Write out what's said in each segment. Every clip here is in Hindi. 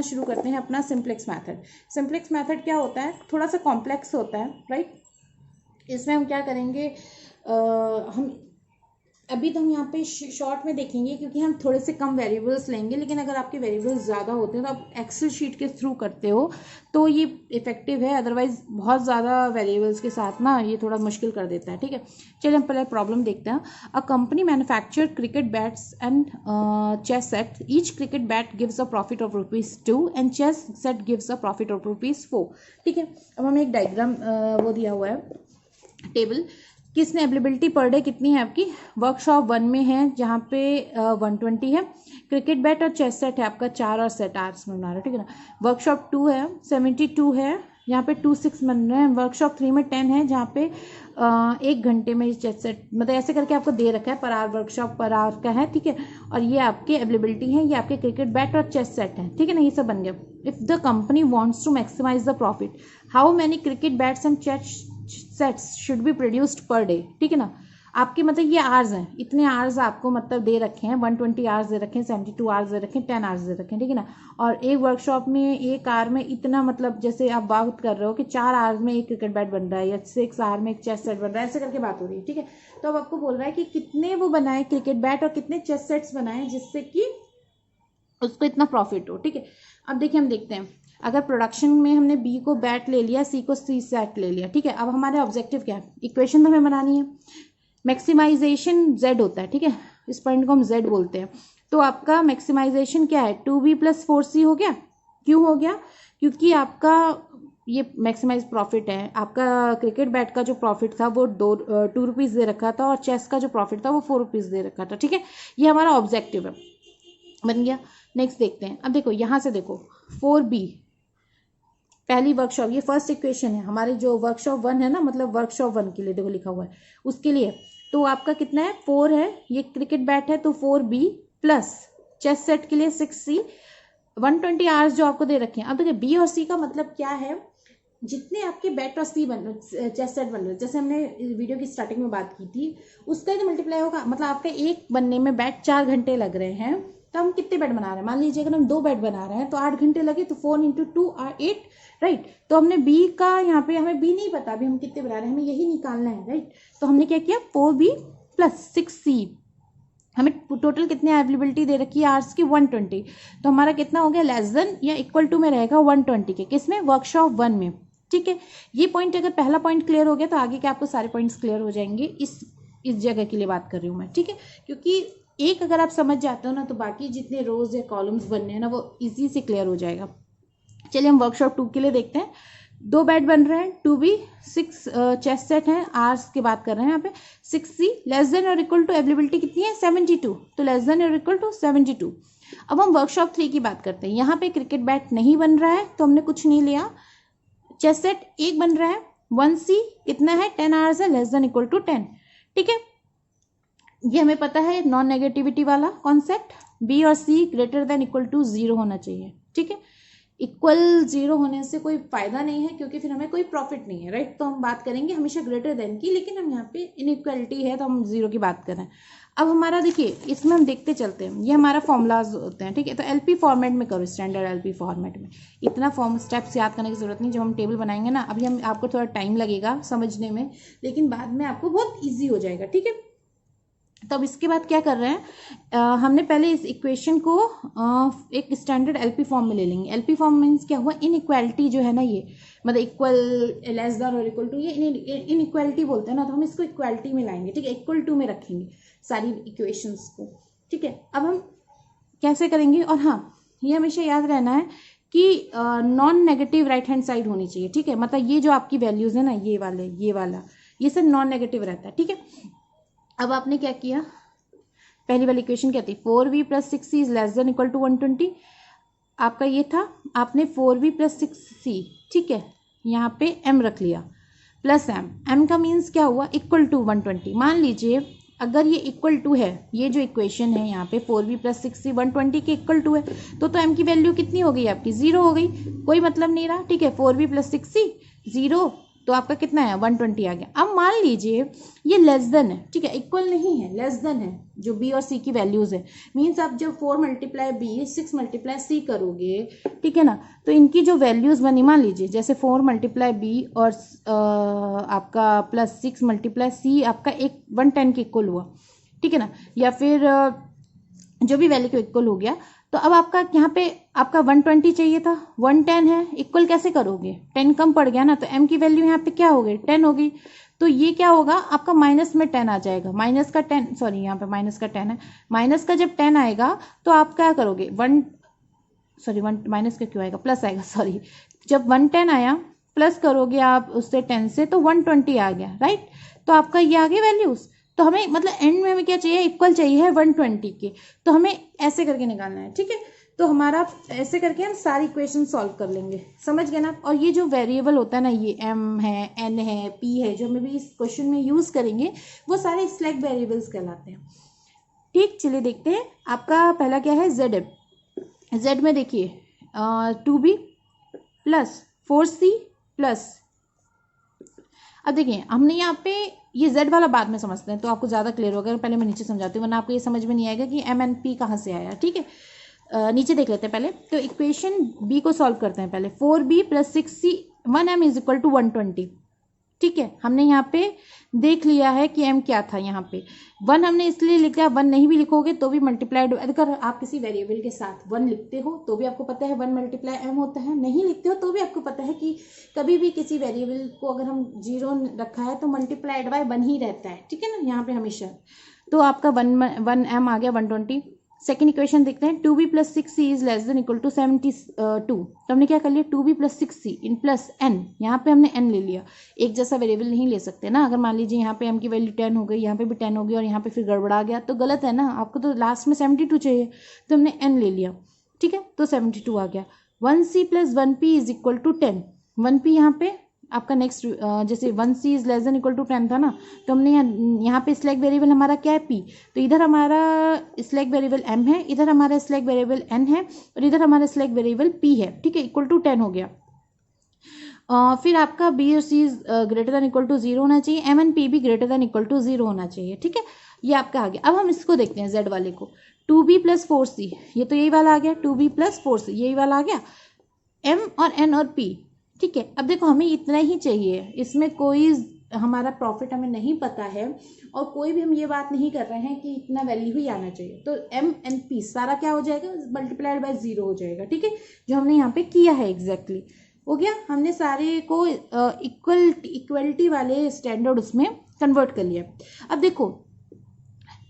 शुरू करते हैं अपना सिंप्लेक्स मेथड। सिंप्लेक्स मेथड क्या होता है, थोड़ा सा कॉम्प्लेक्स होता है, राइट। इसमें हम क्या करेंगे, हम अभी तो हम यहाँ पे शॉर्ट में देखेंगे क्योंकि हम थोड़े से कम वेरिएबल्स लेंगे, लेकिन अगर आपके वेरिएबल्स ज़्यादा होते हैं तो आप एक्सेल शीट के थ्रू करते हो तो ये इफेक्टिव है, अदरवाइज बहुत ज़्यादा वेरिएबल्स के साथ ना ये थोड़ा मुश्किल कर देता है, ठीक है। चलिए हम पहले प्रॉब्लम देखते हैं। A company manufacture cricket bats and chess set, each cricket bat gives a profit of ₹2 and chess set gives a profit of ₹4, ठीक है। अब हमें एक डायग्राम वो दिया हुआ है, टेबल। किसने अवेलेबिलिटी पर डे कितनी है आपकी, वर्कशॉप 1 में है जहाँ पे 120 है, क्रिकेट बैट और चेस सेट है आपका 4 और सेट आर्ट्स में बना रहा है, ठीक है ना। वर्कशॉप 2 है 72 है, यहाँ पे 26 बन रहे हैं। वर्कशॉप 3 में 10 है जहाँ पे 1 घंटे में चेस सेट, मतलब ऐसे करके आपको दे रखा है per hour, workshop per hour का है, ठीक है। और ये आपके अवेलेबिलिटी है, ये आपके क्रिकेट बैट और चेस सेट है, ठीक है ना, ये सब बन गया। If the company wants to maximize the profit, how many cricket bats and chess sets should be produced per day, ठीक है ना। आपके मतलब ये आवर्स हैं, इतने आवर्स आपको मतलब दे रखे हैं, 120 आवर्स दे रखे हैं, 72 आवर्स दे रखे हैं, 10 आवर्स दे रखे हैं, ठीक है ना। और एक वर्कशॉप में एक आवर में इतना, मतलब जैसे आप बात कर रहे हो कि 4 आवर्स में एक क्रिकेट बैट बन रहा है या 6 आवर में एक चेस सेट बन रहा है, ऐसे करके बात हो रही है, ठीक है। तो अब आपको बोल रहा है कि कितने वो बनाए क्रिकेट बैट और कितने चेस सेट्स बनाए जिससे कि उसको इतना प्रॉफिट हो, ठीक है। अब देखिए हम देखते हैं, अगर प्रोडक्शन में हमने बी को बैट ले लिया, सी को सी सेट ले लिया, ठीक है। अब हमारे ऑब्जेक्टिव क्या है, इक्वेशन तो हमें बनानी है, मैक्सिमाइजेशन जेड होता है, ठीक है, इस पॉइंट को हम जेड बोलते हैं। तो आपका मैक्सिमाइजेशन क्या है, 2b + 4c हो गया। क्यों हो गया, क्योंकि आपका ये मैक्सिमाइज प्रॉफिट है, आपका क्रिकेट बैट का जो प्रॉफिट था वो 2 रुपीज़ दे रखा था और चेस का जो प्रॉफिट था वो 4 रुपीज़ दे रखा था, ठीक है। ये हमारा ऑब्जेक्टिव है, बन गया। नेक्स्ट देखते हैं, अब देखो यहाँ से देखो 4b पहली वर्कशॉप, ये फर्स्ट इक्वेशन है हमारी, जो वर्कशॉप 1 है ना, मतलब वर्कशॉप 1 के लिए देखो लिखा हुआ है उसके लिए। तो आपका कितना है, 4 है, ये क्रिकेट बैट है तो 4b प्लस चेस सेट के लिए 6c, 120 आवर्स जो आपको दे रखे हैं। अब देखिए बी और सी का मतलब क्या है, जितने आपके बैट और सी बन चेस सेट बन रहे, जैसे हमने वीडियो की स्टार्टिंग में बात की थी, उसका ही तो मल्टीप्लाई होगा। मतलब आपका एक बनने में बैट 4 घंटे लग रहे हैं, तो हम कितने बैट बना रहे हैं, मान लीजिए अगर हम 2 बैट बना रहे हैं तो 8 घंटे लगे, तो 4 × 2 8, राइट। तो हमने बी का, यहाँ पे हमें बी नहीं पता अभी हम कितने बना रहे हैं, हमें यही निकालना है, राइट। तो हमने क्या किया, 4b + 6c, हमें टोटल कितने अवेलेबिलिटी दे रखी है आवर्स की, 120। तो हमारा कितना हो गया, लेस देन या इक्वल टू में रहेगा 120 के, किसमें, वर्कशॉप 1 में, ठीक है। ये पॉइंट अगर पहला पॉइंट क्लियर हो गया तो आगे के आपको सारे पॉइंट्स क्लियर हो जाएंगे। इस जगह के लिए बात कर रही हूँ मैं, ठीक है। क्योंकि एक अगर आप समझ जाते हो ना तो बाकी जितने रोज या कॉलम्स बनने हैं ना वो इजी से क्लियर हो जाएगा। चलिए हम वर्कशॉप 2 के लिए देखते हैं। 2 बैट बन रहे हैं, 2b, 6 चेस सेट हैं, आवर्स की बात कर रहे हैं यहाँ पे, 6c, लेस देन और इक्वल टू अवेलेबिलिटी कितनी है, 72, तो लेस देन और इक्वल टू 72। अब हम वर्कशॉप 3 की बात करते हैं। यहाँ पे क्रिकेट बैट नहीं बन रहा है तो हमने कुछ नहीं लिया, चेस सेट 1 बन रहा है, 1c कितना है, 10 आवर्स है, लेस देन इक्वल टू 10, ठीक है। ये हमें पता है नॉन नेगेटिविटी वाला कॉन्सेप्ट, बी और सी ग्रेटर देन इक्वल टू 0 होना चाहिए, ठीक है। इक्वल 0 होने से कोई फायदा नहीं है क्योंकि फिर हमें कोई प्रॉफिट नहीं है, राइट। तो हम बात करेंगे हमेशा ग्रेटर देन की, लेकिन हम यहाँ पे इनइक्वालिटी है तो हम 0 की बात कर रहे हैं। अब हमारा देखिए इसमें हम देखते चलते हैं, ये हमारा फॉर्मूलाज होते हैं, ठीक है। तो एलपी फॉर्मेट में करो, स्टैंडर्ड एलपी फॉर्मेट में, इतना फॉर्म स्टेप्स याद करने की जरूरत नहीं। जब हम टेबल बनाएंगे ना, अभी हम आपको थोड़ा टाइम लगेगा समझने में, लेकिन बाद में आपको बहुत ईजी हो जाएगा, ठीक है। तो अब इसके बाद क्या कर रहे हैं, हमने पहले इस इक्वेशन को एक स्टैंडर्ड एलपी फॉर्म में ले लेंगे। एलपी फॉर्म मीन्स क्या हुआ, इनइक्वालिटी जो है ना, ये मतलब इक्वल, लेस देन और इक्वल टू, ये इनइक्वालिटी बोलते हैं ना, तो हम इसको इक्वालिटी में लाएंगे, ठीक है, इक्वल टू में रखेंगे सारी इक्वेशंस को, ठीक है। अब हम कैसे करेंगे, और हाँ ये हमेशा याद रहना है कि non negative right hand side होनी चाहिए, ठीक है। मतलब ये जो आपकी वैल्यूज है ना, ये वाले, ये वाला, ये सब नॉन नेगेटिव रहता है, ठीक है। अब आपने क्या किया, पहली वाली इक्वेशन क्या थी, 4b + 6c is less than equal to 120, आपका ये था, आपने 4b + 6c, ठीक है, यहाँ पे m रख लिया, प्लस m का मीन्स क्या हुआ, इक्वल टू 120। मान लीजिए अगर ये इक्वल टू है, ये जो इक्वेशन है यहाँ पे 4b + 6c 120 के इक्वल टू है, तो m की वैल्यू कितनी हो गई आपकी, 0 हो गई, कोई मतलब नहीं रहा, ठीक है। 4b + 6c 0, तो आपका कितना है 120 आ गया। अब मान लीजिए ये लेस देन है, ठीक है, इक्वल नहीं है, लेस देन है जो बी और सी की वैल्यूज़ है। मीन्स आप जब 4 × बी 6 × सी करोगे, ठीक है ना, तो इनकी जो वैल्यूज़ बनी, मान लीजिए जैसे 4 × बी और आपका प्लस 6 × सी आपका 110 के इक्वल हुआ, ठीक है ना, या फिर जो भी वैल्यू के इक्वल हो गया। तो अब आपका यहाँ पे आपका 120 चाहिए था, 110 है, इक्वल कैसे करोगे, 10 कम पड़ गया ना, तो m की वैल्यू यहाँ पे क्या हो गई 10 हो गई। तो ये क्या होगा आपका माइनस में 10 आ जाएगा, माइनस का 10, सॉरी यहाँ पे माइनस का 10 है, माइनस का जब 10 आएगा तो आप क्या करोगे माइनस का क्यों आएगा, प्लस आएगा, सॉरी, जब 110 आया प्लस करोगे आप उससे 10 से तो 120 आ गया, राइट। तो आपका ये आ गया वैल्यूज। तो हमें मतलब एंड में हमें क्या चाहिए, इक्वल चाहिए है 120 के, तो हमें ऐसे करके निकालना है, ठीक है। तो हमारा ऐसे करके हम सारी इक्वेशन सॉल्व कर लेंगे, समझ गए ना। और ये जो वेरिएबल होता है ना, ये m है, n है, p है, जो हमें भी इस क्वेश्चन में यूज करेंगे वो सारे स्लैक वेरिएबल्स कहलाते हैं। ठीक, चलिए देखते हैं। आपका पहला क्या है, z है। z में देखिए 2b प्लस 4c प्लस, अब देखिए हमने यहाँ पे ये z वाला बाद में समझते हैं तो आपको ज़्यादा क्लियर होगा। पहले मैं नीचे समझाती हूँ वरना आपको ये समझ में नहीं आएगा कि m and p कहाँ से आया, ठीक है। नीचे देख लेते हैं पहले। तो इक्वेशन b को सॉल्व करते हैं पहले। 4b + 6c 1m = 120, ठीक है। हमने यहाँ पे देख लिया है कि m क्या था, यहाँ पे 1 हमने इसलिए लिखा है, 1 नहीं भी लिखोगे तो भी मल्टीप्लाइड, अगर आप किसी वेरिएबल के साथ 1 लिखते हो तो भी आपको पता है 1 × m होता है, नहीं लिखते हो तो भी आपको पता है कि कभी भी किसी वेरिएबल को अगर हम 0 रखा है तो मल्टीप्लाइड बाय 1 ही रहता है, ठीक है ना, यहाँ पे हमेशा। तो आपका 1m आ गया 120। सेकेंड इक्वेशन देखते हैं, 2b + 6c > 72। तो हमने क्या कर लिया, 2b + 6c in plus n, यहाँ पे हमने n ले लिया। एक जैसा वेरिएबल नहीं ले सकते ना, अगर मान लीजिए यहाँ पे m की वैल्यू 10 हो गई, यहाँ पे भी 10 हो गई और यहाँ पे फिर गड़बड़ा गया तो गलत है ना, आपको तो लास्ट में 72 चाहिए, तो हमने n ले लिया, ठीक है, तो 72 आ गया। 1c + 1p = 10, 1p यहाँ पे आपका नेक्स्ट, जैसे 1c > 10 था ना, तो हमने यहाँ पे स्लैक वेरिएबल हमारा क्या है p, तो इधर हमारा स्लैक वेरिएबल m है, इधर हमारा स्लैक वेरिएबल n है और इधर हमारा स्लैक वेरिएबल p है, ठीक है, = 10 हो गया। फिर आपका b और c > 0 होना चाहिए, m and p भी > 0 होना चाहिए, ठीक है, ये आपका आ गया। अब हम इसको देखते हैं z वाले को, 2b + 4c, ये तो यही वाला आ गया, 2b + 4c यही वाला आ गया, m और n और p, ठीक है। अब देखो हमें इतना ही चाहिए, इसमें कोई हमारा प्रॉफिट हमें नहीं पता है और कोई भी हम ये बात नहीं कर रहे हैं कि इतना वैल्यू ही आना चाहिए। तो m and p सारा क्या हो जाएगा, मल्टीप्लाइड बाय 0 हो जाएगा, ठीक है, जो हमने यहाँ पे किया है एग्जैक्टली हो गया। हमने सारे को इक्वलिटी वाले स्टैंडर्ड उसमें कन्वर्ट कर लिया। अब देखो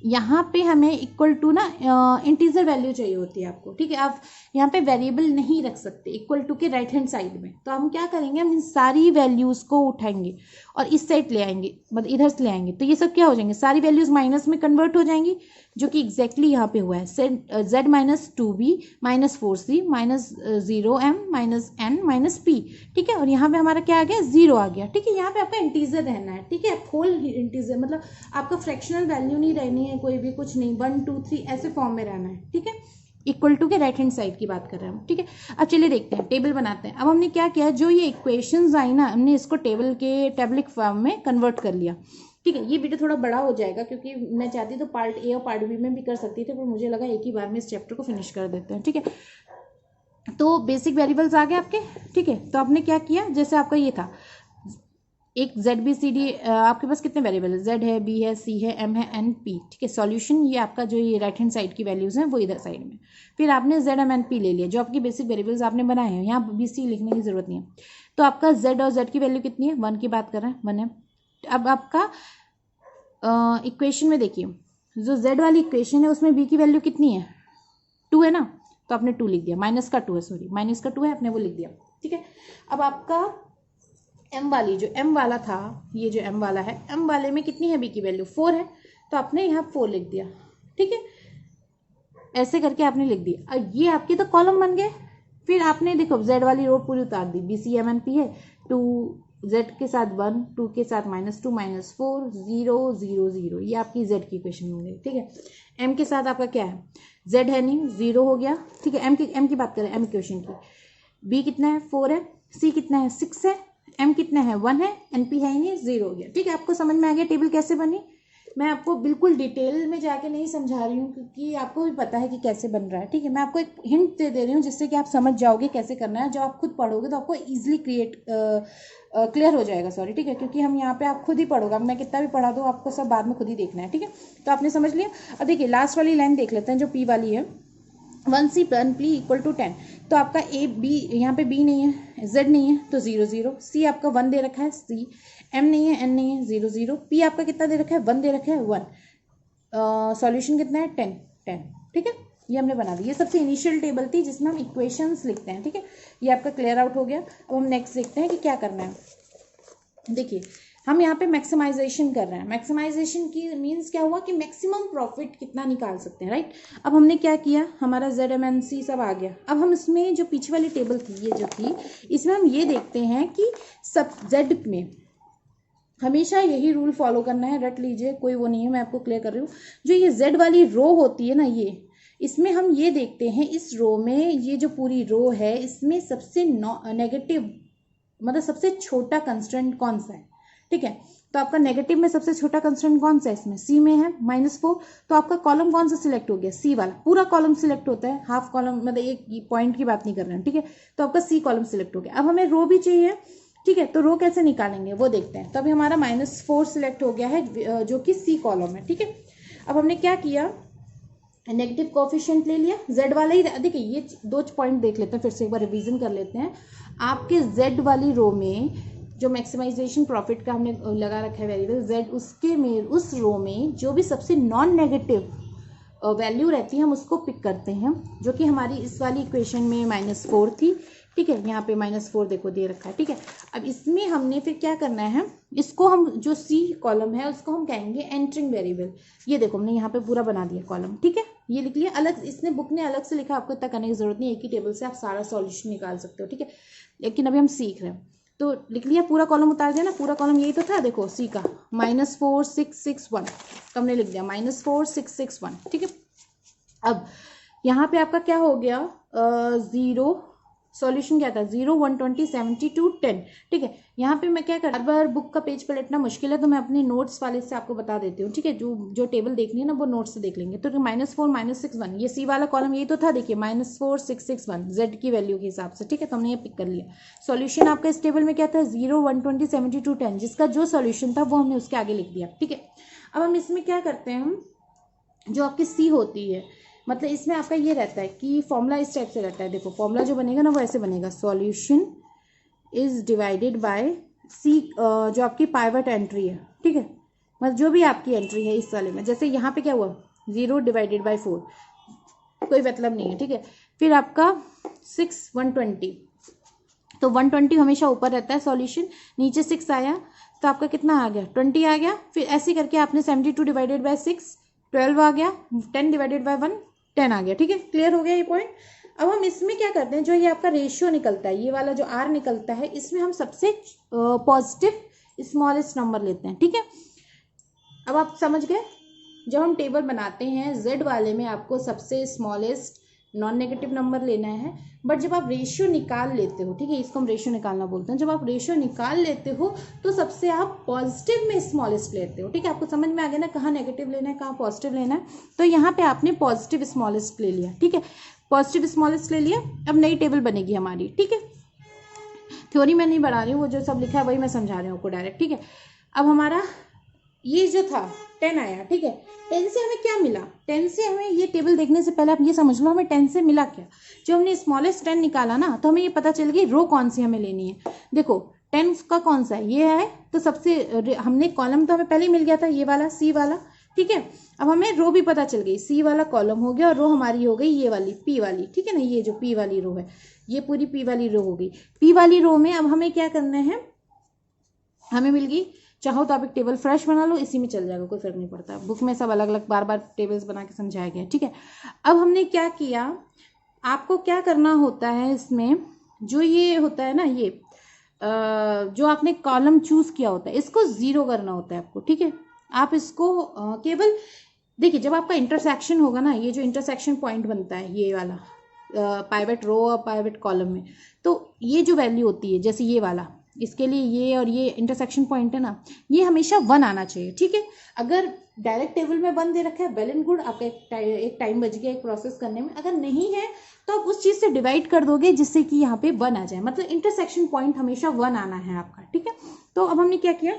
यहाँ पे हमें = ना इंटीजर वैल्यू चाहिए होती है आपको, ठीक है। आप यहाँ पे वेरिएबल नहीं रख सकते = के राइट हैंड साइड में, तो हम क्या करेंगे, हम इन सारी वैल्यूज़ को उठाएंगे और इस साइड ले आएंगे, मतलब इधर से ले आएंगे, तो ये सब क्या हो जाएंगे, सारी वैल्यूज़ माइनस में कन्वर्ट हो जाएंगी, जो कि एग्जैक्टली यहाँ पे हुआ है। z - 2b - 4c - 0m - n - p, ठीक है, और यहाँ पे हमारा क्या आ गया, 0 आ गया, ठीक है। यहाँ पे आपका इंटीजर रहना है, ठीक है, होल इंटीजर, मतलब आपका फ्रैक्शनल वैल्यू नहीं रहनी है, कोई भी कुछ नहीं, 1 2 3 ऐसे फॉर्म में रहना है, ठीक है, = के राइट हैंड साइड की बात कर रहे हैं हम, ठीक है। अब चलिए देखते हैं, टेबल बनाते हैं। अब हमने क्या किया, जो ये इक्वेशंस आई ना, हमने इसको टेबल के टेबलिक फॉर्म में कन्वर्ट कर लिया, ठीक है। ये वीडियो थोड़ा बड़ा हो जाएगा क्योंकि मैं चाहती तो पार्ट ए और पार्ट बी में भी कर सकती थी, पर मुझे लगा एक ही बार में इस चैप्टर को फिनिश कर देते हैं, ठीक है। तो बेसिक वेरिएबल्स आ गए आपके, ठीक है। तो आपने क्या किया, जैसे आपका ये था एक ZBCD, आपके पास कितने वेरिएबल है, Z है, B है, C है, M है, N P, ठीक है। सॉल्यूशन ये आपका जो ये राइट हैंड साइड की वैल्यूज हैं वो इधर साइड में, फिर आपने Z M N P ले लिया, जो आपकी बेसिक वेरिएबल्स आपने बनाए हैं, यहाँ BC लिखने की जरूरत नहीं है। तो आपका Z और Z की वैल्यू कितनी है, 1 की बात कर रहे हैं, 1 है। अब आपका इक्वेशन में देखिए, जो Z वाली इक्वेशन है उसमें B की वैल्यू कितनी है, 2 है ना, तो आपने 2 लिख दिया, -2 है, सॉरी -2 है, आपने वो लिख दिया, ठीक है। अब आपका m वाली, जो m वाला था, ये जो m वाला है, m वाले में कितनी है b की वैल्यू, 4 है, तो आपने यहाँ 4 लिख दिया, ठीक है, ऐसे करके आपने लिख दिया। और ये आपके तो कॉलम बन गए। फिर आपने देखो z वाली रो पूरी उतार दी, BCMNP है, 2 z के साथ 1, 2 के साथ -2 -4 0 0 0, ये आपकी z की इक्वेशन हो गई, ठीक है। m के साथ आपका क्या है, z है नहीं, 0 हो गया, ठीक है। m की बात करें, m इक्वेशन की, b कितना है, 4 है, c कितना है, 6 है, m कितना है 1 है, np है ही नहीं, 0 हो गया। ठीक है, आपको समझ में आ गया टेबल कैसे बनी। मैं आपको बिल्कुल डिटेल में जाके नहीं समझा रही हूँ क्योंकि आपको भी पता है कि कैसे बन रहा है। ठीक है, मैं आपको एक हिंट दे रही हूँ जिससे कि आप समझ जाओगे कैसे करना है। जब आप खुद पढ़ोगे तो आपको ईजिली क्लियर हो जाएगा, सॉरी। ठीक है, क्योंकि हम यहाँ पे आप खुद ही पढ़ोगे, अब मैं कितना भी पढ़ा दूँ आपको सब बाद में खुद ही देखना है। ठीक है, तो आपने समझ लिया। अब देखिए लास्ट वाली लाइन देख लेते हैं जो पी वाली है, 1c + p इक्वल टू 10। तो आपका ए बी, यहाँ पे बी नहीं है, z नहीं है तो 0 0, c आपका 1 दे रखा है, c m नहीं है, n नहीं है, 0 0, p आपका कितना दे रखा है 1 दे रखा है, 1। सॉल्यूशन कितना है 10 10। ठीक है, ये हमने बना दी। ये सबसे इनिशियल टेबल थी जिसमें हम इक्वेशंस लिखते हैं। ठीक है, ये आपका क्लियर आउट हो गया। अब हम नेक्स्ट देखते हैं कि क्या करना है। देखिए हम यहाँ पे मैक्सिमाइजेशन कर रहे हैं। मैक्सिमाइजेशन की मीन्स क्या हुआ कि मैक्सिमम प्रॉफिट कितना निकाल सकते हैं, राइट। अब हमने क्या किया, हमारा ZMNC सब आ गया। अब हम इसमें जो पीछे वाली टेबल थी, ये जो थी, इसमें हम ये देखते हैं कि सब Z में हमेशा यही रूल फॉलो करना है, रट लीजिए, कोई वो नहीं है, मैं आपको क्लियर कर रही हूँ। जो ये Z वाली रो होती है ना, ये इसमें हम ये देखते हैं इस रो में, ये जो पूरी रो है इसमें सबसे नेगेटिव मतलब सबसे छोटा कंस्टेंट कौन सा है। ठीक है, तो आपका नेगेटिव में सबसे छोटा कंस्टेंट कौन सा है, इसमें सी में है -4। तो आपका कॉलम कौन सा सिलेक्ट हो गया, सी वाला। पूरा कॉलम सिलेक्ट होता है, हाफ कॉलम मतलब एक पॉइंट की बात नहीं कर रहे हैं। ठीक है, तो आपका सी कॉलम सिलेक्ट हो गया। अब हमें रो भी चाहिए। ठीक है, तो रो कैसे निकालेंगे वो देखते हैं। तो अभी हमारा -4 सिलेक्ट हो गया है जो कि सी कॉलम है। ठीक है, अब हमने क्या किया, नेगेटिव कोफिशिएंट ले लिया, जेड वाला ही। देखिए ये 2 पॉइंट देख लेते हैं, फिर से एक बार रिवीजन कर लेते हैं। आपके जेड वाली रो में जो मैक्सिमाइजेशन प्रॉफिट का हमने लगा रखा है वेरिएबल जेड, उसके में उस रो में जो भी सबसे नॉन नेगेटिव वैल्यू रहती है हम उसको पिक करते हैं, जो कि हमारी इस वाली इक्वेशन में -4 थी। ठीक है, यहाँ पे -4 देखो दे रखा है। ठीक है, अब इसमें हमने फिर क्या करना है, इसको हम जो सी कॉलम है उसको हम कहेंगे एंटरिंग वेरिएबल। ये देखो हमने यहाँ पे पूरा बना दिया कॉलम। ठीक है, ये लिख लिया अलग, इसने बुक ने अलग से लिखा, आपको इतना करने की जरूरत नहीं, एक ही टेबल से आप सारा सॉल्यूशन निकाल सकते हो। ठीक है, लेकिन अभी हम सीख रहे हैं तो लिख लिया, पूरा कॉलम उतार दिया ना। पूरा कॉलम यही तो था, देखो सी का -4 6 6 1, तो हमने लिख दिया -4 6 6 1। ठीक है, अब यहाँ पे आपका क्या हो गया, 0 सॉल्यूशन क्या था, 0 120 72 10। ठीक है, यहाँ पे मैं क्या कर, बार बार बुक का पेज पलटना मुश्किल है तो मैं अपने नोट्स वाले से आपको बता देती हूँ। ठीक है, जो टेबल देखनी है ना वो नोट्स से देख लेंगे। तो -4 -6 1, ये सी वाला कॉलम यही तो था, देखिए -4 6 6 1 जेड की वैल्यू के हिसाब से। ठीक है, तो हमने ये पिक कर लिया। सॉल्यूशन आपका इस टेबल में क्या था, 0 120 72 10, जिसका जो सॉल्यूशन था वो हमने उसके आगे लिख दिया। ठीक है, अब हम इसमें क्या करते हैं, हम जो आपकी सी होती है, मतलब इसमें आपका ये रहता है कि फॉर्मूला इस टाइप से रहता है। देखो फॉर्मूला जो बनेगा ना वो ऐसे बनेगा, सॉल्यूशन इज डिवाइडेड बाय सी, जो आपकी पाइवट एंट्री है। ठीक है, मतलब जो भी आपकी एंट्री है इस वाले में, जैसे यहाँ पे क्या हुआ 0 डिवाइडेड बाय 4, कोई मतलब नहीं है। ठीक है, फिर आपका 6 120, तो 120 हमेशा ऊपर रहता है सॉल्यूशन, नीचे 6 आया तो आपका कितना आ गया 20 आ गया। फिर ऐसे करके आपने 72 डिवाइडेड बाय 6 12 आ गया, 10 डिवाइडेड बाय 1 10 आ गया। ठीक है, क्लियर हो गया ये पॉइंट। अब हम इसमें क्या करते हैं, जो ये आपका रेशियो निकलता है, ये वाला जो आर निकलता है, इसमें हम सबसे पॉजिटिव स्मॉलेस्ट नंबर लेते हैं। ठीक है, अब आप समझ गए, जब हम टेबल बनाते हैं जेड वाले में आपको सबसे स्मॉलेस्ट नॉन नेगेटिव नंबर लेना है, बट जब आप रेशियो निकाल लेते हो, ठीक है, इसको हम रेशियो निकालना बोलते हैं, जब आप रेशियो निकाल लेते हो तो सबसे आप पॉजिटिव में स्मॉलेस्ट लेते हो। ठीक है, आपको समझ में आ गया ना, कहाँ नेगेटिव लेना है कहाँ पॉजिटिव लेना है। तो यहाँ पे आपने पॉजिटिव स्मॉलेस्ट ले लिया। ठीक है, पॉजिटिव स्मॉलेस्ट ले लिया। अब नई टेबल बनेगी हमारी। ठीक है, थ्योरी मैं नहीं बना रही हूँ, वो जो सब लिखा है वही मैं समझा रही हूँ आपको डायरेक्ट। ठीक है, अब हमारा ये जो था 10 आया। ठीक है, 10 से हमें क्या मिला, 10 से हमें, ये टेबल देखने से पहले आप ये समझ लो हमें 10 से मिला क्या। जो हमने स्मॉलेस्ट 10 निकाला ना, तो हमें ये पता चल गई रो कौन सी हमें लेनी है। देखो 10 का कौन सा है, ये है, तो सबसे हमने कॉलम तो हमें पहले ही मिल गया था, ये वाला सी वाला। ठीक है, अब हमें रो भी पता चल गई, सी वाला कॉलम हो गया और रो हमारी हो गई ये वाली पी वाली। ठीक है ना, ये जो पी वाली रो है, ये पूरी पी वाली रो हो गई। पी वाली रो में अब हमें क्या करना है, हमें मिल गई, चाहो तो आप एक टेबल फ्रेश बना लो, इसी में चल जाएगा, कोई फर्क नहीं पड़ता। बुक में सब अलग अलग बार बार टेबल्स बना के समझाया गया। ठीक है, अब हमने क्या किया, आपको क्या करना होता है इसमें, जो ये होता है ना, ये जो आपने कॉलम चूज किया होता है इसको 0 करना होता है आपको। ठीक है, आप इसको केवल देखिए, जब आपका इंटरसेक्शन होगा ना, ये जो इंटरसेक्शन पॉइंट बनता है ये वाला पाइवट रो और पाइवट कॉलम में, तो ये जो वैल्यू होती है, जैसे ये वाला इसके लिए ये और ये इंटरसेक्शन पॉइंट है ना, ये हमेशा 1 आना चाहिए, ठीक है। अगर डायरेक्ट टेबल में 1 दे रखा है, वेल एंड गुड, आपका एक टाइम बच गया एक प्रोसेस करने में। अगर नहीं है तो आप उस चीज़ से डिवाइड कर दोगे जिससे कि यहाँ पे 1 आ जाए, मतलब इंटरसेक्शन पॉइंट हमेशा 1 आना है आपका, ठीक है। तो अब हमने क्या किया,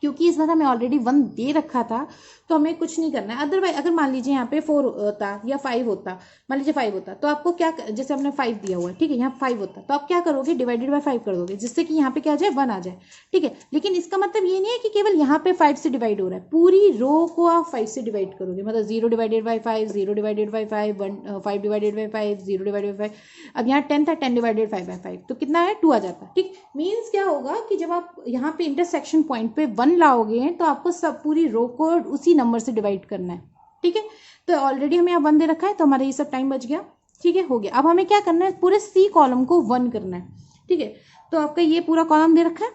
क्योंकि इस बार हमें ऑलरेडी 1 दे रखा था तो हमें कुछ नहीं करना है। अदरवाइज अगर मान लीजिए यहाँ पे 4 होता या 5 होता, मान लीजिए 5 होता, तो आपको क्या, जैसे हमने 5 दिया हुआ है, ठीक है, यहाँ 5 होता तो आप क्या करोगे, डिवाइडेड बाय 5 कर दोगे, जिससे कि यहाँ पे क्या आ जाए, 1 आ जाए, ठीक है। लेकिन इसका मतलब ये नहीं है कि केवल यहाँ पे 5 से डिवाइड हो रहा है, पूरी रो को आप 5 से डिवाइड करोगे, मतलब 0 divided by 5, 0 divided by 5, 5 divided by 5, 0 divided by 5। अब यहाँ 10 था, 10 डिवाइडेड 5 बाई 5, तो कितना है, 2 आ जाता है, ठीक। मीन्स क्या होगा कि जब आप यहाँ पे इंटरसेक्शन पॉइंट पे 1 लाओगे तो आपको सब पूरी रो को उसी नंबर से डिवाइड करना है, ठीक है। तो ऑलरेडी हमें यहाँ 1 दे रखा है तो हमारा ये सब टाइम बच गया, ठीक है, हो गया। अब हमें क्या करना है, पूरे सी कॉलम को 1 करना है, ठीक है। तो आपका ये पूरा कॉलम दे रखा है,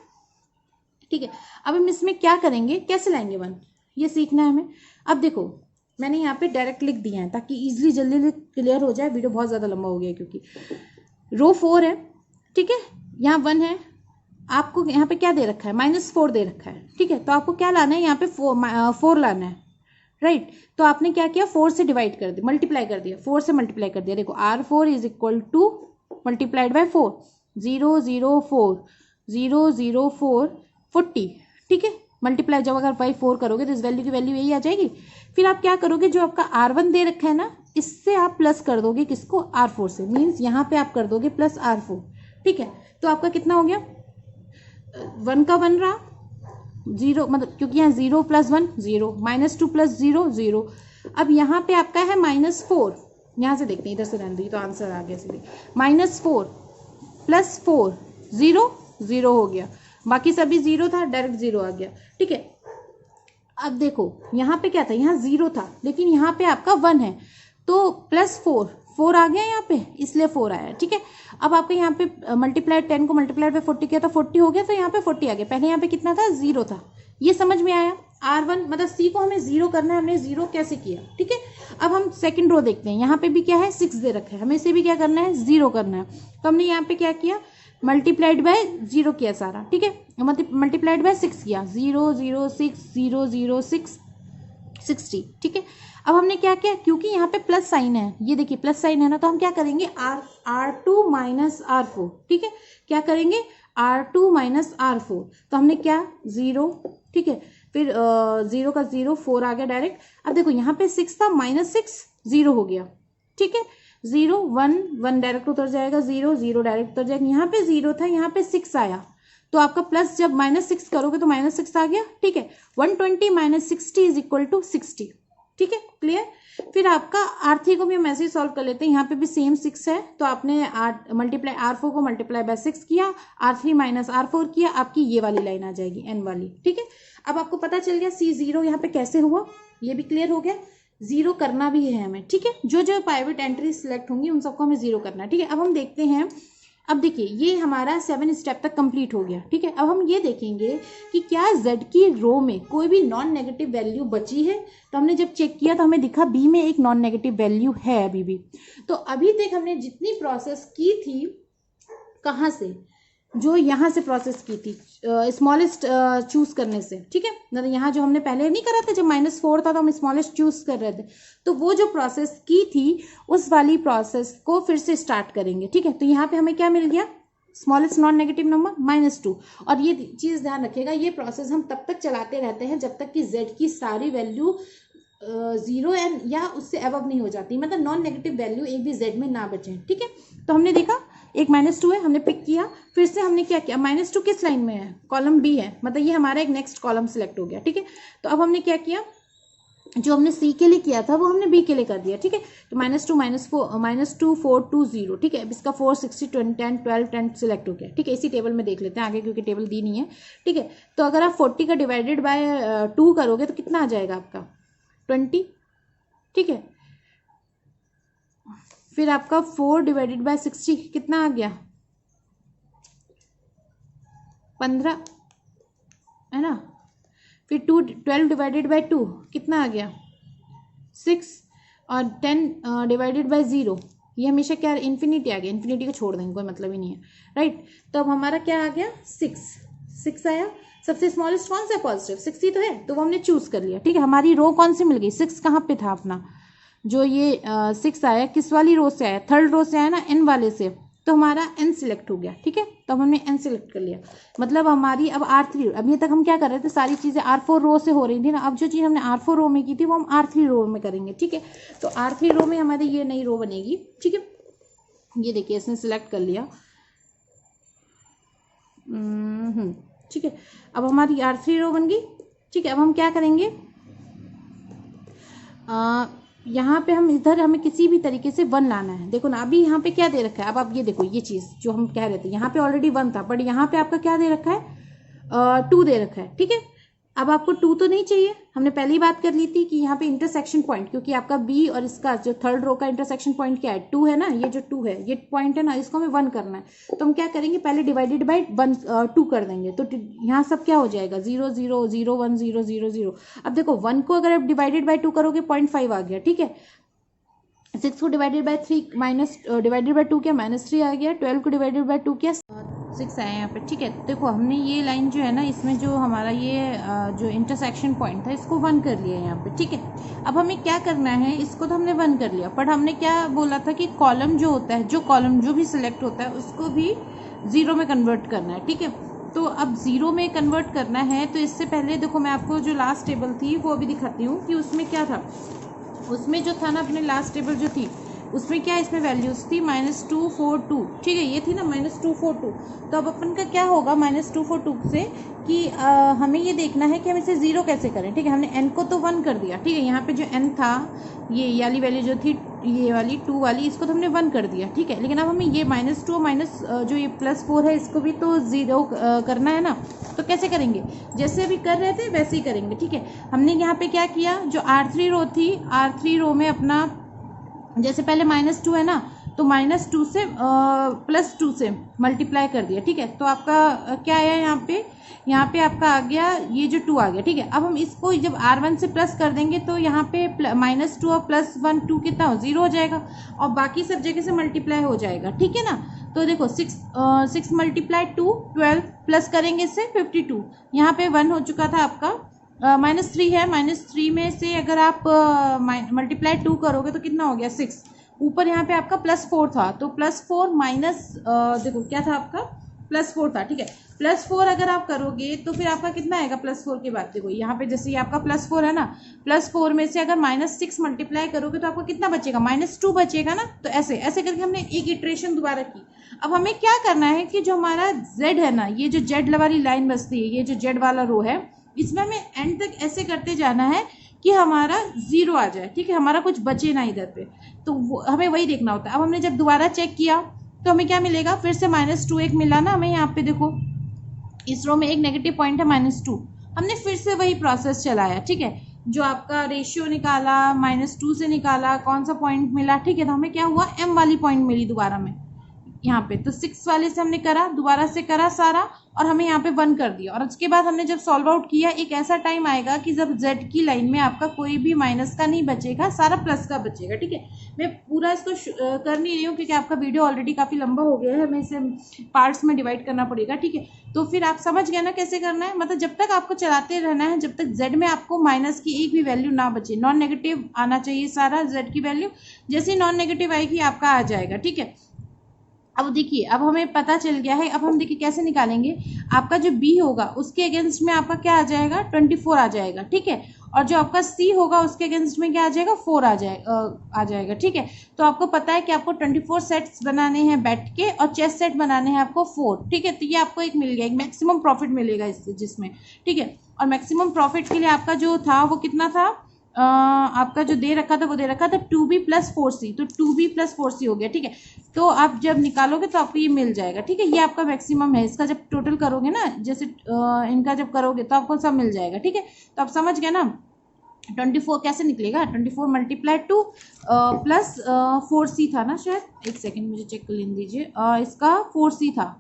ठीक है। अब हम इसमें क्या करेंगे, कैसे लाएंगे 1, ये सीखना है हमें। अब देखो मैंने यहाँ पे डायरेक्ट लिख दिया है ताकि इजिली जल्दी क्लियर हो जाए, वीडियो बहुत ज़्यादा लंबा हो गया क्योंकि रो 4 है, ठीक है, यहाँ 1 है, आपको यहाँ पे क्या दे रखा है, -4 दे रखा है, ठीक है। तो आपको क्या लाना है, यहाँ पे 4 लाना है, राइट। तो आपने क्या किया, 4 से डिवाइड कर दिया, मल्टीप्लाई कर दिया, 4 से मल्टीप्लाई कर दिया। देखो R4 is equal two multiplied by 4, 0 0 4 0 0 4 40, ठीक है। मल्टीप्लाई जब अगर बाई 4 करोगे तो इस वैल्यू की वैल्यू यही आ जाएगी। फिर आप क्या करोगे, जो आपका R1 दे रखा है ना, इससे आप प्लस कर दोगे किसको, R4 से, मीन्स यहाँ पे आप कर दोगे प्लस R4, ठीक है। तो आपका कितना हो गया, 1 का 1 रहा, 0, मतलब क्योंकि यहाँ 0 + 1 0, -2 + 0 0। अब यहाँ पे आपका है -4, यहाँ से देखते हैं, इधर से रहने दीजिए तो आंसर आ गया सीधे, -4 + 4 0 0 हो गया, बाकी सभी 0 था, डायरेक्ट 0 आ गया, ठीक है। अब देखो यहाँ पे क्या था, यहाँ 0 था, लेकिन यहाँ पे आपका 1 है तो +4 आ गया यहाँ पे, इसलिए 4 आया, ठीक है। अब आपके यहाँ पे मल्टीप्लाई 10 को मल्टीप्लाई पे 40 किया तो 40 हो गया, तो यहाँ पे 40 आ गया। पहले यहाँ पे कितना था, 0 था, ये समझ में आया। R1 मतलब C को हमें 0 करना है, हमने 0 कैसे किया, ठीक है। अब हम सेकंड रो देखते हैं, यहाँ पे भी क्या है, 6 दे रखा है, हमें इसे भी क्या करना है, 0 करना है। तो हमने यहाँ पे क्या किया, मल्टीप्लाइड बाय 0 किया सारा, ठीक है, मल्टीप्लाइड बाय 6 किया, 0 0 6 0 0 6 60, ठीक है। अब हमने क्या किया, क्योंकि यहाँ पे प्लस साइन है, ये देखिए प्लस साइन है ना, तो हम क्या करेंगे, R2 - R4, ठीक है। क्या करेंगे, R2 - R4, तो हमने क्या, 0, ठीक है, फिर 0 का 0 4 आ गया डायरेक्ट। अब देखो यहाँ पे 6 था, -6 0 हो गया, ठीक है, 0 1 1 डायरेक्ट उतर जाएगा, 0 0 डायरेक्ट उतर जाएगा। यहाँ पे 0 था, यहाँ पे 6 आया, तो आपका प्लस जब -6 करोगे तो -6 आ गया, ठीक है। 120 - 60 इज इक्वल टू 60, ठीक है, क्लियर। फिर आपका R3 को भी हम ऐसे ही सॉल्व कर लेते हैं, यहाँ पे भी सेम 6 है, तो आपने R4 को मल्टीप्लाई बाय 6 किया, R3 - R4 किया, आपकी ये वाली लाइन आ जाएगी, n वाली, ठीक है। अब आपको पता चल गया C0 यहाँ पे कैसे हुआ, ये भी क्लियर हो गया। 0 करना भी है हमें, ठीक है, जो जो प्राइवेट एंट्री सिलेक्ट होंगी उन सबको हमें 0 करना है, ठीक है। अब हम देखते हैं, अब देखिए ये हमारा 7 स्टेप तक कंप्लीट हो गया, ठीक है। अब हम ये देखेंगे कि क्या Z की रो में कोई भी नॉन नेगेटिव वैल्यू बची है। तो हमने जब चेक किया तो हमें दिखा B में एक नॉन नेगेटिव वैल्यू है अभी भी। तो अभी तक हमने जितनी प्रोसेस की थी, कहाँ से, जो यहाँ से प्रोसेस की थी, स्मॉलेस्ट चूज करने से, ठीक है। मतलब यहाँ जो हमने पहले नहीं करा था, जब -4 था तो हम स्मॉलेस्ट चूज कर रहे थे, तो वो जो प्रोसेस की थी उस वाली प्रोसेस को फिर से स्टार्ट करेंगे, ठीक है। तो यहाँ पे हमें क्या मिल गया, स्मॉलेस्ट नॉन नेगेटिव नंबर -2। और ये चीज़ ध्यान रखिएगा, ये प्रोसेस हम तब तक चलाते रहते हैं जब तक कि Z की सारी वैल्यू 0 एंड या उससे अबव नहीं हो जाती, मतलब नॉन नेगेटिव वैल्यू एक भी Z में ना बचे, ठीक है। तो हमने देखा एक -2 है, हमने पिक किया, फिर से हमने क्या किया, -2 किस लाइन में है, कॉलम B है, मतलब ये हमारा एक नेक्स्ट कॉलम सिलेक्ट हो गया, ठीक है। तो अब हमने क्या किया, जो हमने C के लिए किया था वो हमने B के लिए कर दिया, ठीक है। तो -2 4 2 0, ठीक है। अब इसका 4 60 20 10 12 10 सिलेक्ट हो गया, ठीक है। इसी टेबल में देख लेते हैं आगे, क्योंकि टेबल दी नहीं है, ठीक है। तो अगर आप 40 का डिवाइडेड बाय 2 करोगे तो कितना आ जाएगा आपका, 20, ठीक है। फिर आपका 4 डिवाइडेड बाय 60 कितना आ गया, 15, है ना। फिर 12 डिवाइडेड बाय 2 कितना आ गया, 6, और 10 डिवाइडेड बाय 0 ये हमेशा क्या इन्फिनिटी आ गया, इन्फिनिटी को छोड़ देंगे, कोई मतलब ही नहीं है, राइट। तो अब हमारा क्या आ गया 6 आया। सबसे स्मॉलेस्ट कौन सा है, पॉजिटिव 6 ही तो है, तो वो हमने चूज कर लिया, ठीक है। हमारी रो कौन सी मिल गई, 6 कहाँ पे था अपना, जो ये 6 आया किस वाली रो से आया, थर्ड रो से आया ना, एन वाले से, तो हमारा एन सिलेक्ट हो गया, ठीक है। तो अब हमने एन सिलेक्ट कर लिया, मतलब हमारी अब R3, अभी तक हम क्या कर रहे थे, सारी चीज़ें R4 रो से हो रही थी ना, अब जो चीज़ हमने R4 रो में की थी वो हम R3 रो में करेंगे, ठीक है। तो R3 रो में हमारी ये नई रो बनेगी, ठीक है। ये देखिए इसने सिलेक्ट कर लिया, ठीक है। अब हमारी R3 रो बन गई, ठीक है। अब हम क्या करेंगे, यहाँ पे हम इधर हमें किसी भी तरीके से 1 लाना है। देखो ना अभी यहाँ पे क्या दे रखा है, अब आप ये देखो, ये चीज़ जो हम कह रहे थे, यहाँ पे ऑलरेडी 1 था, बट यहाँ पे आपका क्या दे रखा है, 2 दे रखा है, ठीक है। अब आपको 2 तो नहीं चाहिए, हमने पहले ही बात कर ली थी कि यहाँ पे इंटरसेक्शन पॉइंट, क्योंकि आपका बी और इसका जो थर्ड रो का इंटरसेक्शन पॉइंट क्या है, 2 है ना, ये जो 2 है ये पॉइंट है ना, इसको हमें 1 करना है। तो हम क्या करेंगे, पहले डिवाइडेड बाई 2 कर देंगे, तो यहाँ सब क्या हो जाएगा 0 0 0 1 0 0 0। अब देखो 1 को अगर आप डिवाइडेड बाई 2 करोगे 0.5 आ गया, ठीक है। 6 को divided by 3 minus divided by 2 किया -3 आ गया, 12 को डिवाइडेड बाई 2 किया 6 आया यहाँ पे, ठीक है। देखो हमने ये लाइन जो है ना, इसमें जो हमारा ये जो इंटरसेक्शन पॉइंट था इसको 1 कर लिया यहाँ पे, ठीक है। अब हमें क्या करना है, इसको तो हमने 1 कर लिया, बट हमने क्या बोला था कि कॉलम जो होता है, जो कॉलम जो भी सिलेक्ट होता है उसको भी 0 में कन्वर्ट करना है, ठीक है। तो अब 0 में कन्वर्ट करना है, तो इससे पहले देखो मैं आपको जो लास्ट टेबल थी वो अभी दिखाती हूँ कि उसमें क्या था। उसमें जो था ना अपने लास्ट टेबल जो थी उसमें क्या, इसमें वैल्यूज थी -242, ठीक है, ये थी ना -242। तो अब अपन का क्या होगा -242 से कि हमें ये देखना है कि हम इसे 0 कैसे करें, ठीक है। हमने n को तो 1 कर दिया, ठीक है। यहाँ पे जो n था, ये वाली वैल्यू जो थी, ये वाली 2 वाली, इसको तो हमने 1 कर दिया, ठीक है। लेकिन अब हमें ये -2 माइनस जो ये +4 है इसको भी तो 0 करना है ना, तो कैसे करेंगे, जैसे अभी कर रहे थे वैसे ही करेंगे, ठीक है। हमने यहाँ पे क्या किया, जो R3 रो थी, R3 रो में अपना जैसे पहले -2 है ना, तो -2 से +2 से मल्टीप्लाई कर दिया, ठीक है। तो आपका क्या आया यहाँ पे आपका आ गया ये जो 2 आ गया, ठीक है। अब हम इसको जब R1 से प्लस कर देंगे तो यहाँ पे -2 और +1 2 कितना 0 हो जाएगा, और बाकी सब जगह से मल्टीप्लाई हो जाएगा, ठीक है ना। तो देखो 6 × 2 12 प्लस करेंगे इससे 52, यहाँ पे 1 हो चुका था आपका, -3 है, -3 में से अगर आप मल्टीप्लाई 2 करोगे तो कितना हो गया 6, ऊपर यहाँ पे आपका +4 था, तो +4 माइनस देखो क्या था आपका +4 था, ठीक है। +4 अगर आप करोगे तो फिर आपका कितना आएगा, +4 के बाद देखो यहाँ पे जैसे ये आपका +4 है ना, +4 में से अगर -6 मल्टीप्लाई करोगे तो आपको कितना बचेगा, -2 बचेगा ना। तो ऐसे ऐसे करके हमने एक इटरेशन दोबारा की। अब हमें क्या करना है कि जो हमारा Z है ना, ये जो Z वाली लाइन बचती है, ये जो Z वाला रो है, इसमें हमें एंड तक ऐसे करते जाना है कि हमारा 0 आ जाए, ठीक है, हमारा कुछ बचे ना इधर पे, तो हमें वही देखना होता है। अब हमने जब दोबारा चेक किया तो हमें क्या मिलेगा, फिर से -2 एक मिला ना हमें, यहाँ पे देखो इस रो में एक नेगेटिव पॉइंट है -2, हमने फिर से वही प्रोसेस चलाया, ठीक है। जो आपका रेशियो निकाला, -2 से निकाला, कौन सा पॉइंट मिला, ठीक है। तो हमें क्या हुआ, m वाली पॉइंट मिली दोबारा में यहाँ पे, तो 6 वाले से हमने करा, दोबारा से करा सारा, और हमें यहाँ पे 1 कर दिया। और उसके बाद हमने जब सॉल्व आउट किया, एक ऐसा टाइम आएगा कि जब Z की लाइन में आपका कोई भी माइनस का नहीं बचेगा, सारा प्लस का बचेगा, ठीक है। मैं पूरा इसको कर नहीं रही हूँ क्योंकि आपका वीडियो ऑलरेडी काफ़ी लंबा हो गया है, हमें इसे पार्ट्स में डिवाइड करना पड़ेगा, ठीक है। तो फिर आप समझ गए ना कैसे करना है, मतलब जब तक आपको चलाते रहना है, जब तक Z में आपको माइनस की एक भी वैल्यू ना बचे, नॉन नेगेटिव आना चाहिए सारा Z की वैल्यू, जैसे नॉन नेगेटिव आएगी आपका आ जाएगा, ठीक है। अब देखिए, अब हमें पता चल गया है, अब हम देखिए कैसे निकालेंगे, आपका जो B होगा उसके अगेंस्ट में आपका क्या आ जाएगा, 24 आ जाएगा, ठीक है। और जो आपका C होगा उसके अगेंस्ट में क्या आ जाएगा, 4 आ जाएगा, ठीक है। तो आपको पता है कि आपको 24 सेट्स बनाने हैं बैठ के, और चेस सेट बनाने हैं आपको 4, ठीक है। तो ये आपको एक मिल गया, एक मैक्सिमम प्रॉफिट मिलेगा इससे, जिसमें, ठीक है। और मैक्सिमम प्रॉफिट के लिए आपका जो था वो कितना था, आपका जो दे रखा था वो दे रखा था 2B + 4C, तो 2B + 4C हो गया, ठीक है। तो आप जब निकालोगे तो आपको ये मिल जाएगा, ठीक है। ये आपका मैक्सिमम है, इसका जब टोटल करोगे ना, जैसे इनका जब करोगे तो आपको सब मिल जाएगा, ठीक है। तो आप समझ गए ना 24 कैसे निकलेगा, 24 × 2 प्लस 4C था ना शायद, एक सेकेंड मुझे चेक कर लेने दीजिए, इसका 4C था,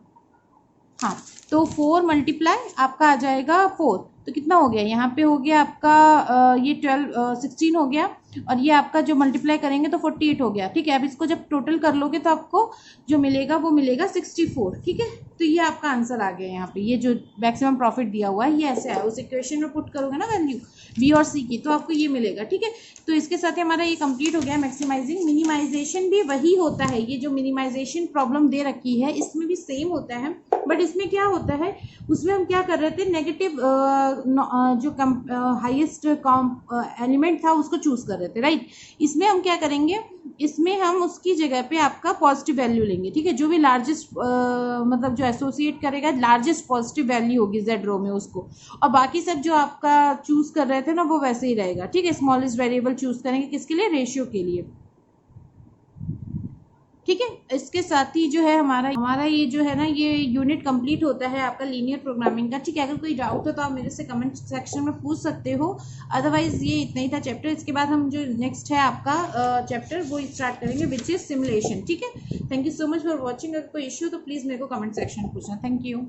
हाँ। तो 4 × आपका आ जाएगा 4, तो कितना हो गया, यहाँ पे हो गया आपका ये 16 हो गया, और ये आपका जो मल्टीप्लाई करेंगे तो 48 हो गया। ठीक है, अब इसको जब टोटल कर लोगे तो आपको जो मिलेगा वो मिलेगा 64। ठीक है, तो ये आपका आंसर आ गया। यहाँ पे ये जो मैक्सिमम प्रॉफिट दिया हुआ है ये ऐसे है, उस इक्वेशन में पुट करोगे ना वैल्यू बी और सी की, तो आपको ये मिलेगा। ठीक है, तो इसके साथ ही हमारा ये कंप्लीट हो गया मैक्सिमाइजिंग। मिनिमाइजेशन भी वही होता है, ये जो मिनिमाइजेशन प्रॉब्लम दे रखी है इसमें भी सेम होता है, बट इसमें क्या होता है, उसमें हम क्या कर रहे थे, नेगेटिव जो हाईएस्ट एलिमेंट था उसको चूज कर रहे थे, राइट। इसमें हम क्या करेंगे, इसमें हम उसकी जगह पे आपका पॉजिटिव वैल्यू लेंगे। ठीक है, जो भी लार्जेस्ट मतलब जो एसोसिएट करेगा लार्जेस्ट पॉजिटिव वैल्यू होगी जेड रो में उसको, और बाकी सब जो आपका चूज कर रहे थे ना वो वैसे ही रहेगा। ठीक है, स्मॉलेस्ट वेरिएबल चूज करेंगे किसके लिए, रेशियो के लिए। ठीक है, इसके साथ ही जो है हमारा ये जो है ना ये यूनिट कंप्लीट होता है आपका लीनियर प्रोग्रामिंग का। ठीक है, अगर कोई डाउट हो तो आप मेरे से कमेंट सेक्शन में पूछ सकते हो, अदरवाइज ये इतना ही था चैप्टर। इसके बाद हम जो नेक्स्ट है आपका चैप्टर वो स्टार्ट करेंगे विच इज सिमुलेशन। ठीक है, thank you so much for watching. अगर कोई इश्यू तो प्लीज़ मेरे को कमेंट सेक्शन में पूछना। Thank you.